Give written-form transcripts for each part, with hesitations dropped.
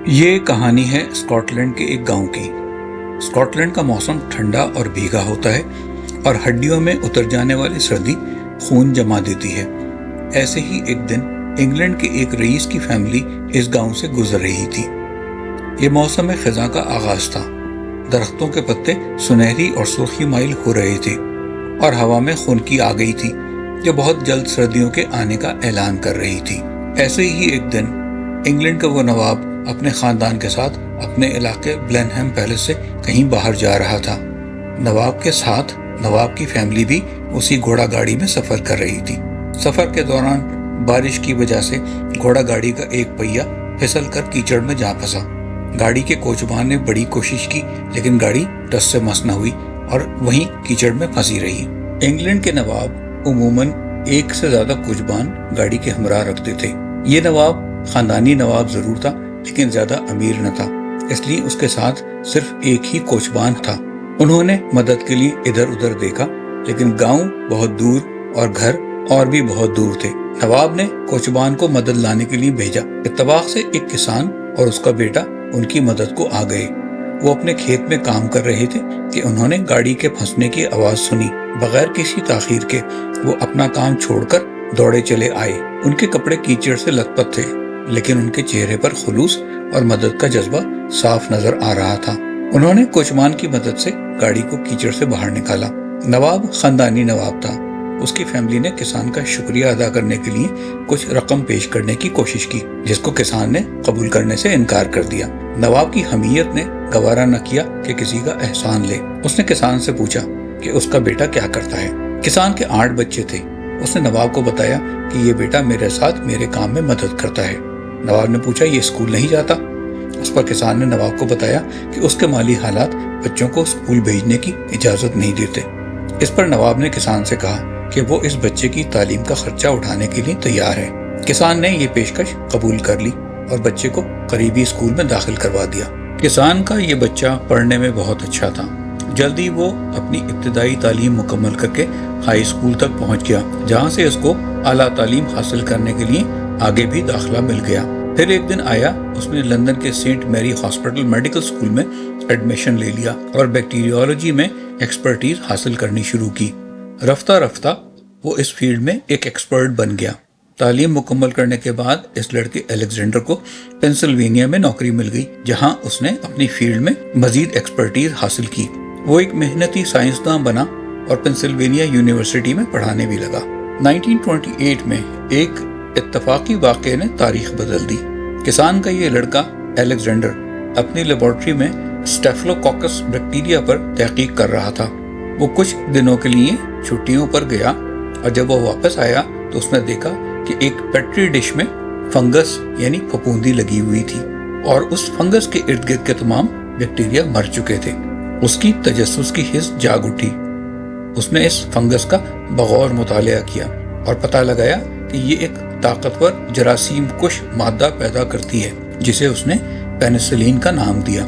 یہ کہانی ہے اسکاٹ لینڈ کے ایک گاؤں کی۔ اسکاٹ لینڈ کا موسم ٹھنڈا اور بھیگا ہوتا ہے اور ہڈیوں میں اتر جانے والی سردی خون جما دیتی ہے۔ ایسے ہی ایک دن انگلینڈ کے ایک رئیس کی فیملی اس گاؤں سے گزر رہی تھی۔ یہ موسم خزاں کا آغاز تھا۔ درختوں کے پتے سنہری اور سرخی مائل ہو رہے تھے اور ہوا میں خنکی آ گئی تھی جو بہت جلد سردیوں کے آنے کا اعلان کر رہی تھی۔ ایسے ہی ایک دن انگلینڈ کا وہ نواب اپنے خاندان کے ساتھ اپنے علاقے بلینہم پیلس سے کہیں باہر جا رہا تھا۔ نواب کے ساتھ نواب کی فیملی بھی اسی گھوڑا گاڑی میں سفر کر رہی تھی۔ سفر کے دوران بارش کی وجہ سے گھوڑا گاڑی کا ایک پہیا پھسل کر کیچڑ میں جا پھنسا۔ گاڑی کے کوچبان نے بڑی کوشش کی لیکن گاڑی ٹس سے مس نہ ہوئی اور وہیں کیچڑ میں پھنسی رہی۔ انگلینڈ کے نواب عموماً ایک سے زیادہ کوچبان گاڑی کے ہمراہ رکھتے تھے۔ یہ نواب خاندانی نواب ضرور تھا لیکن زیادہ امیر نہ تھا، اس لیے اس کے ساتھ صرف ایک ہی کوچبان تھا۔ انہوں نے مدد کے لیے ادھر ادھر دیکھا لیکن گاؤں بہت دور اور گھر اور بھی بہت دور تھے۔ نواب نے کوچبان کو مدد لانے کے لیے بھیجا۔ اتفاق سے ایک کسان اور اس کا بیٹا ان کی مدد کو آ گئے۔ وہ اپنے کھیت میں کام کر رہے تھے کہ انہوں نے گاڑی کے پھنسنے کی آواز سنی۔ بغیر کسی تاخیر کے وہ اپنا کام چھوڑ کر دوڑے چلے آئے۔ ان کے کپڑے کیچڑ سے لت پت تھے لیکن ان کے چہرے پر خلوص اور مدد کا جذبہ صاف نظر آ رہا تھا۔ انہوں نے کوچبان کی مدد سے گاڑی کو کیچڑ سے باہر نکالا۔ نواب خاندانی نواب تھا۔ اس کی فیملی نے کسان کا شکریہ ادا کرنے کے لیے کچھ رقم پیش کرنے کی کوشش کی جس کو کسان نے قبول کرنے سے انکار کر دیا۔ نواب کی حمیت نے گوارا نہ کیا کہ کسی کا احسان لے۔ اس نے کسان سے پوچھا کہ اس کا بیٹا کیا کرتا ہے۔ کسان کے 8 بچے تھے۔ اس نے نواب کو بتایا کہ یہ بیٹا میرے ساتھ میرے کام میں مدد کرتا ہے۔ نواب نے پوچھا یہ اسکول نہیں جاتا؟ اس پر کسان نے نواب کو بتایا کہ اس کے مالی حالات بچوں کو اسکول بھیجنے کی اجازت نہیں دیتے۔ اس پر نواب نے کسان سے کہا کہ وہ اس بچے کی تعلیم کا خرچہ اٹھانے کے لیے تیار ہے۔ کسان نے یہ پیشکش قبول کر لی اور بچے کو قریبی اسکول میں داخل کروا دیا۔ کسان کا یہ بچہ پڑھنے میں بہت اچھا تھا۔ جلدی وہ اپنی ابتدائی تعلیم مکمل کر کے ہائی اسکول تک پہنچ گیا جہاں سے اس کو اعلیٰ تعلیم حاصل کرنے کے لیے آگے بھی داخلہ مل گیا۔ پھر ایک دن آیا اس نے لندن کے سینٹ میری ہاسپٹل میڈیکل اسکول میں ایڈمیشن لے لیا اور بیکٹیریولوجی میں ایکسپرٹیز حاصل کرنی شروع کی۔ رفتہ رفتہ وہ اس فیلڈ میں ایک ایکسپرٹ بن گیا۔ تعلیم مکمل کرنے کے بعد اس لڑکے الیگزینڈر کو پینسلوینیا میں نوکری مل گئی جہاں اس نے اپنی فیلڈ میں مزید ایکسپرٹیز حاصل کی۔ وہ ایک محنتی سائنسداں بنا اور پینسلوینیا یونیورسٹی میں پڑھانے بھی لگا۔ 1928 میں ایک اتفاقی واقعے نے تاریخ بدل دی۔ کسان کا یہ لڑکا الیگزینڈر اپنی لیبارٹری میں اسٹیفلوکوکس بیکٹیریا پر تحقیق کر رہا تھا۔ وہ کچھ دنوں کے لیے چھٹیوں پر گیا اور جب وہ واپس آیا تو اس نے دیکھا کہ ایک پیٹری ڈش میں فنگس یعنی پھپھوندی لگی ہوئی تھی اور اس فنگس کے ارد گرد کے تمام بیکٹیریا مر چکے تھے۔ اس کی تجسس کی حس جاگ اٹھی۔ اس نے اس فنگس کا بغور مطالعہ کیا اور پتہ لگایا کہ یہ ایک طاقتور جراثیم کش مادہ پیدا کرتی ہے جسے اس نے پینسلین کا نام دیا۔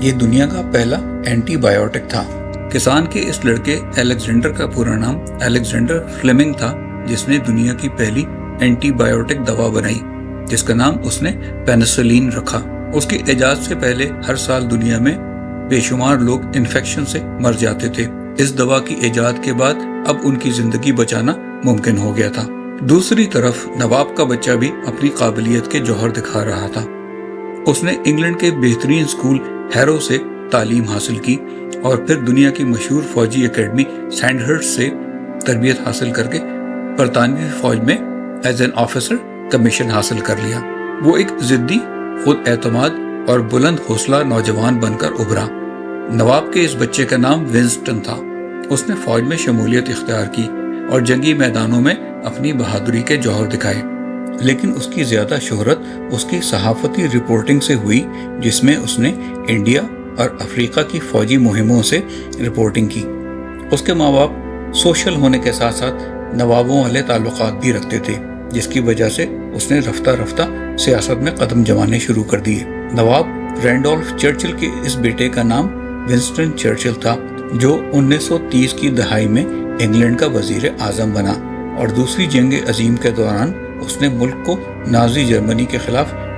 یہ دنیا کا پہلا اینٹی بائیوٹک تھا۔ کسان کے اس لڑکے الیگزینڈر کا پورا نام الیگزینڈر فلیمنگ تھا جس نے دنیا کی پہلی اینٹی بائیوٹک دوا بنائی جس کا نام اس نے پینسلین رکھا۔ اس کی ایجاد سے پہلے ہر سال دنیا میں بے شمار لوگ انفیکشن سے مر جاتے تھے۔ اس دوا کی ایجاد کے بعد اب ان کی زندگی بچانا ممکن ہو گیا تھا۔ دوسری طرف نواب کا بچہ بھی اپنی قابلیت کے جوہر دکھا رہا تھا۔ اس نے انگلینڈ کے بہترین اسکول ہیرو سے تعلیم حاصل کی اور پھر دنیا کی مشہور فوجی اکیڈمی سینڈہرسٹ سے تربیت حاصل کر کے برطانوی فوج میں ایز این آفیسر کمیشن حاصل کر لیا۔ وہ ایک ضدی، خود اعتماد اور بلند حوصلہ نوجوان بن کر ابھرا۔ نواب کے اس بچے کا نام ونسٹن تھا۔ اس نے فوج میں شمولیت اختیار کی اور جنگی میدانوں میں اپنی بہادری کے جوہر دکھائے، لیکن اس کی زیادہ شہرت اس کی صحافتی رپورٹنگ سے ہوئی جس میں اس نے انڈیا اور افریقہ کی فوجی مہموں سے رپورٹنگ کی۔ اس کے ماں باپ سوشل ہونے کے ساتھ ساتھ نوابوں والے تعلقات بھی رکھتے تھے جس کی وجہ سے اس نے رفتہ رفتہ سیاست میں قدم جمانے شروع کر دیے۔ نواب رینڈولف چرچل کے اس بیٹے کا نام ونسٹن چرچل تھا جو 1930 کی دہائی میں انگلینڈ کا وزیر اعظم بنا اور دوسری جنگ عظیم کے دوران اس نے ملک کو نازی جرمنی کے خلاف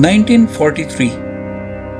1943